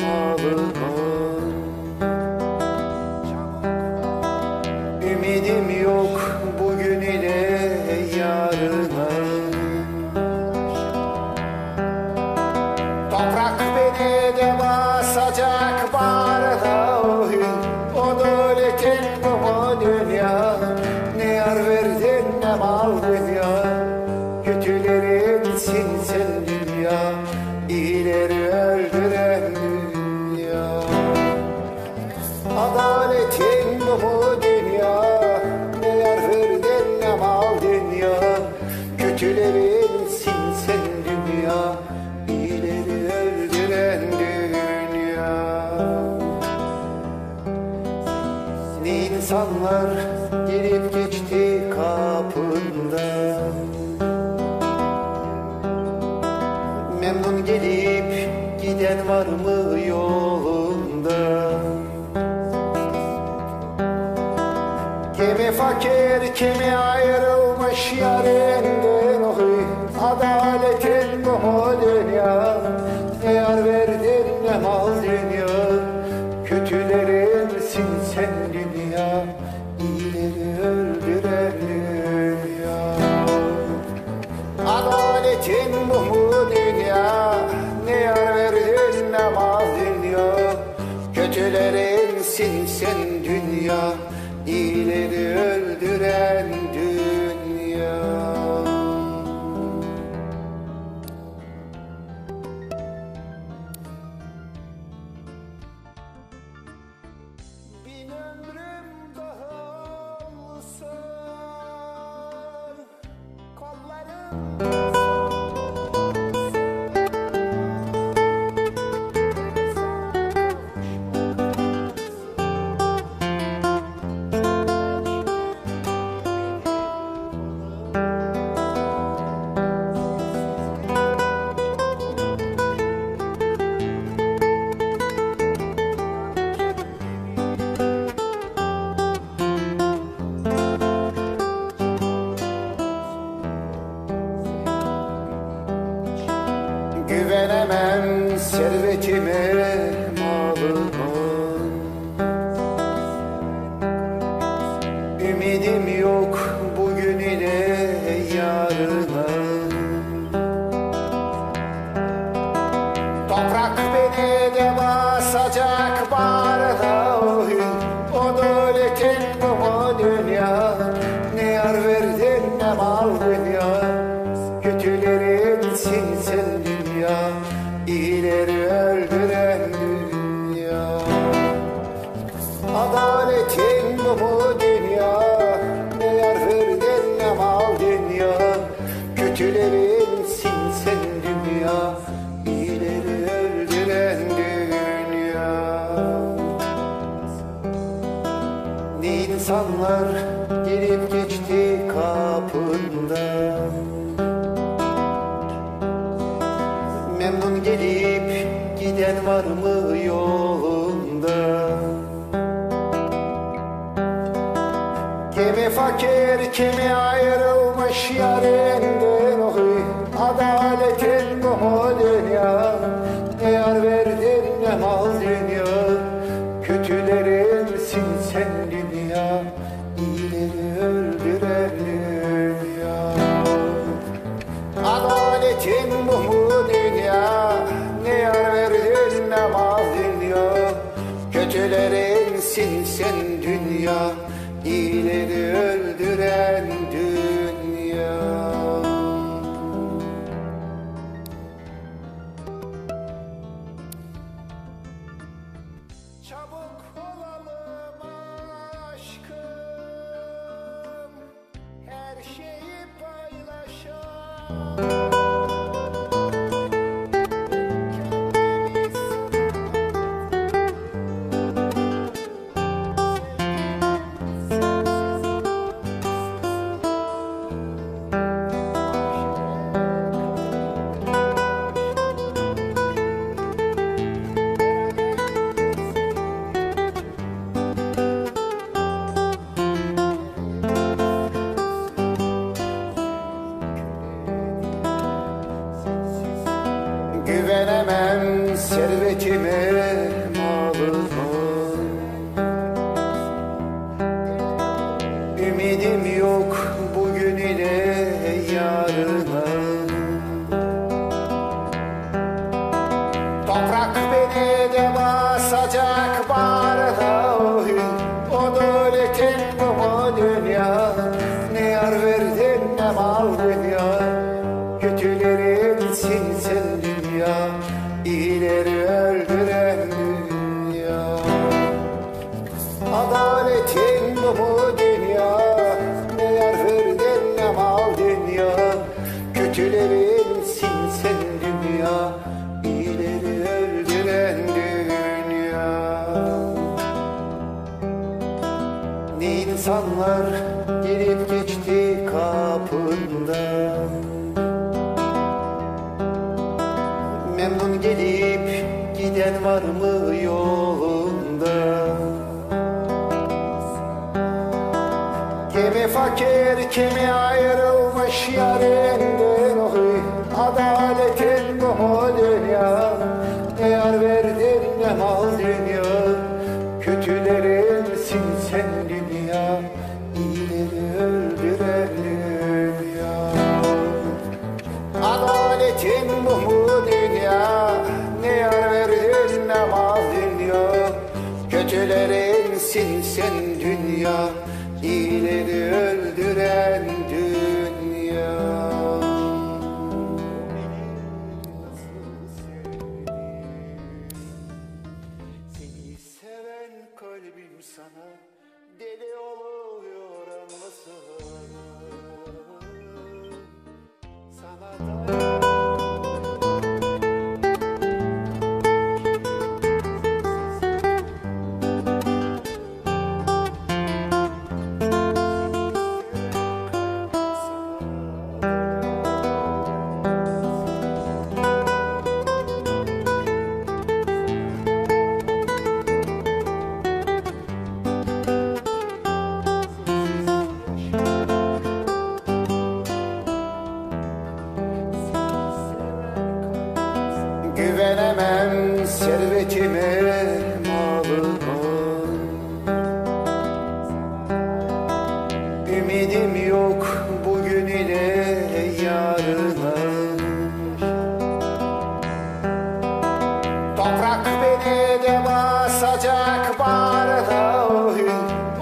malımım. Ümidim yok bugün ile yarına. Toprak beni de basacak bağrına. O döletin bu dünya. Ne yar verdin ne mal dünya. Kötülerinsin sen dünya. İyileri öldüren dünya. Adaletin bu dünya. Ne yar verdin ne mal dünya. Kötülerinsin sen dünya. İyileri öldüren dünya. Ne insanlar gelip geçti kapından. Memnun gelip giden var mı yolunda? Kimi fakir kimi ayrılmış yarinden. Oy, adaletin bu dünya. Ne yar verdin ne mal dünya. Kötülerinsin sen dünya. İyileri öldüren dünya. Adaletin bu dünya. Ne yar verdin ne mal dünya. Kötülerinsin sen dünya. İyileri öldüren dünya. Bin ömrüm daha olsa kollarım. Güvenemem servetime, malıma. Ümidim yok bugün ile yarına. Toprak beni de basacak bağrına. O döletin bu dünya. Ne yar verdin ne mal dünya. Kötülerinsin sen dünya. İyileri öldüren dünya. Adaletin bu dünya. Ne yar verdin ne mal dünya. Kötülerinsin sen dünya. İyileri öldüren dünya. Ne insanlar gelip geçti kapından. Memnun gelip giden var mı yolunda? Kimi fakir kimi ayrılmış yarinden. Oy, adaletin bu dünya. Ne yar verdin ne mal dünya. Kötülerinsin sen dünya. İyileri öldüren dünya. Adaletin bu dünya. Ne yar verdin ne mal dünya. Kötülerinsin sen dünya. İyileri öldüren dünya. Çabuk olalım aşkım, her şeyi paylaşalım. servetime malımı. Ümidim yok bugün ile yarına. Toprak beni de basacak bağrına. O döletin bu dünya. Ne yar verdin ne mal dünya. Kötülerinsin sen dünya. İyileri öldüren dünya. Adaletin bu dünya. Ne yar verdin ne mal dünya. Kötülerinsin sen dünya. İyileri öldüren dünya. Ne insanlar gelip geçti kapından. Memnun gelip giden var mı yolunda? Kimi fakir, kimi ayrılmış yarinden. Oy, adaletin bu dünya. Ne yar verdin ne mal dünya. Kötülerinsin sen dünya. İyileri öldüren dünya. Adaletin bu dünya. Ne yar verdin ne mal dünya. Kötülerinsin sen dünya. İyileri öldüren dünya. Seni seven kalbim sana deli oluyor anlasana. Sana da güvenemem servetime malıma. Ümidim yok bugün ile yarına. Toprak beni de basacak bağrına.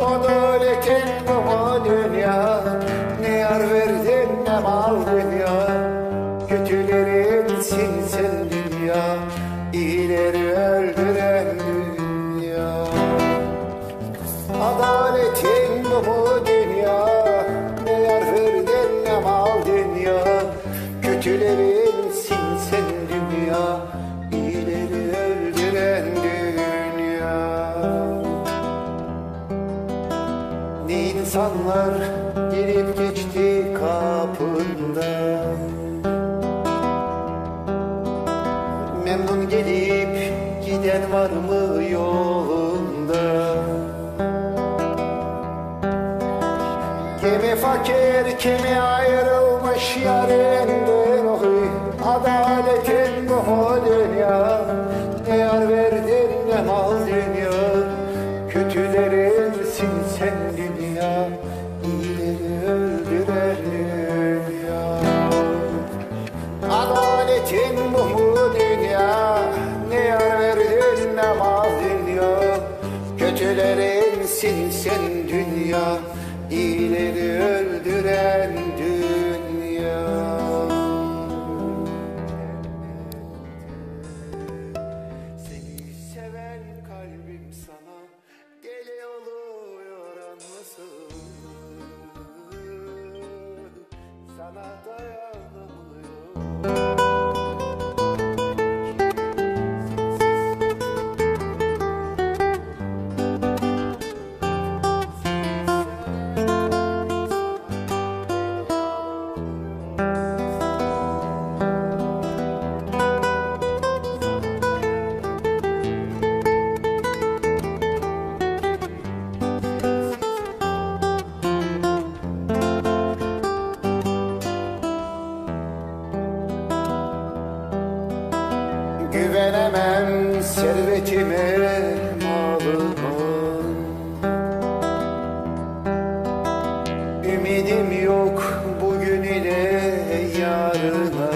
O döletin bu dünya. Ne yar verdin ne mal dünya. Kötülerinsin sen dünya. İyileri öldüren dünya. Adaletin bu dünya. Ne yar verdin ne mal dünya. Kötülerinsin sen dünya. İyileri öldüren dünya. Ne insanlar gelip geçti kapından. Memnun gelip giden var mı yolunda? Kimi fakir, kimi ayrılmış yarinden. Oy, adaletin bu dünya. Ne yar verdin ne mal dünya. Kötülerinsin sen dünya. İyileri öldüren dünya. Adaletin bu dünya. Ne yar verdin ne mal dünya. Kötülerinsin sen dünya. İyileri öldüren dünya. Seni seven kalbim sana deli oluyor anlasın. Sana dayanamıyor. servetime, malıma. Ümidim yok bugün ile yarına.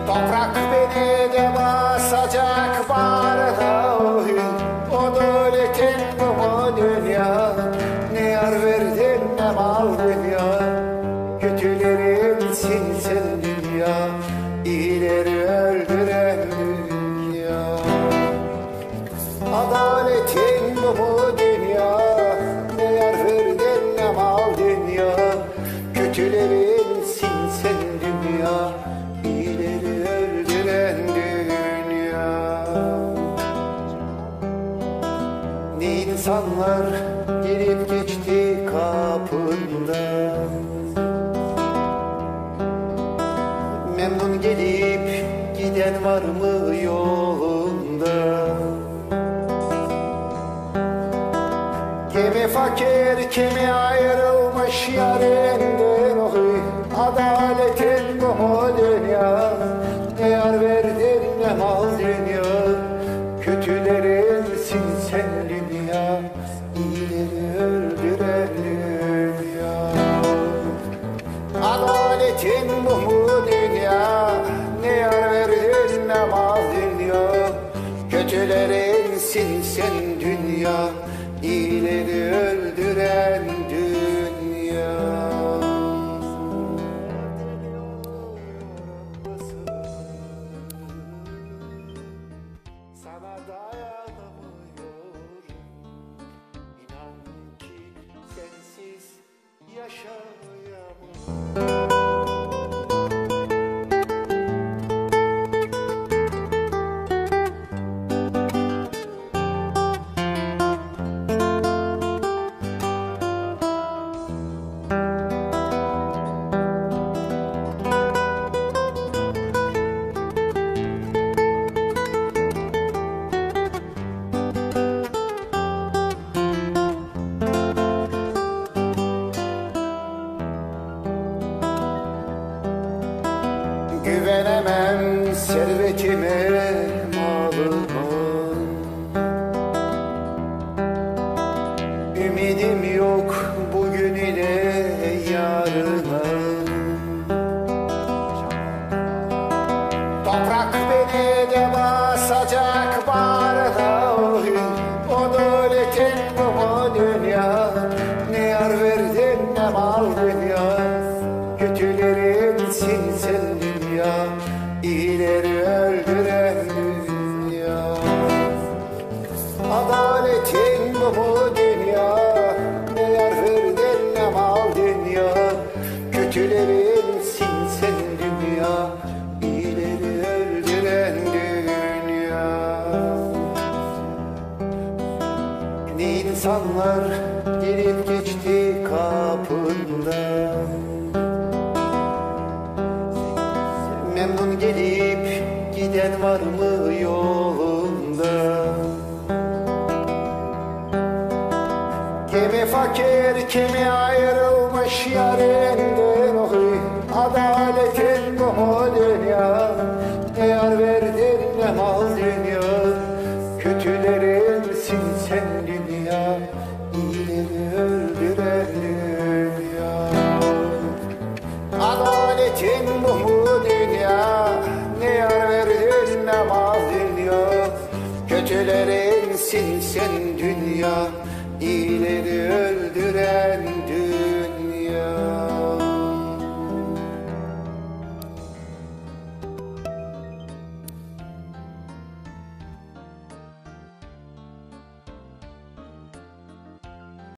Toprak beni de basacak bağrına. O dövletin bu dünya, ne yar verdin ne mal dünya. Kötülerinsin sen dünya, iyileri öldüren dünya. Adaletin bu dünya, ne yar verdin ne mal dünya. Kötülerinsin sen dünya, iyileri öldüren dünya. Ne insanlar gelip geçti kapından, memnun gelip giden var mı yolunda? Kimi fakir, kimi ayrılmış yarinden. Oy, adaletin bu dünya, ne yar verdin ne mal dünya. Kötülerinsin sen dünya, iyileri öldüren dünya. Adaletin bu dünya, ne yar verdin ne mal dünya. Kötülerinsin sen dünya, iyileri öldüren dünya. Sana dayanamıyorum, İnan ki sensiz yaşayamam. Güvenemem servetime, malıma. Ümidim yok bugün ile yarına. Toprak beni de basacak bağrına. O dövletin bu dünya, ne yar verdin ne mal dünya. Kötülerinsin sen dünya, iyileri öldüren dünya. Adaletin bu dünya, ne yar verdin ne mal dünya. Kötülerinsin sen dünya, iyileri öldüren dünya. Ne insanlar gelip geçti kapından, memnun gelip giden var mı yolunda? Kimi fakir, kimi ayrılmış yarinden. Oy, adaletin bu dünya, ne yar verdin ne mal dünya. Kötülerinsin sen dünya, iyileri öldüren dünya. Adaletin bu dünya, ne yar verdin ne mal dünya. Kötülerinsin sen dünya,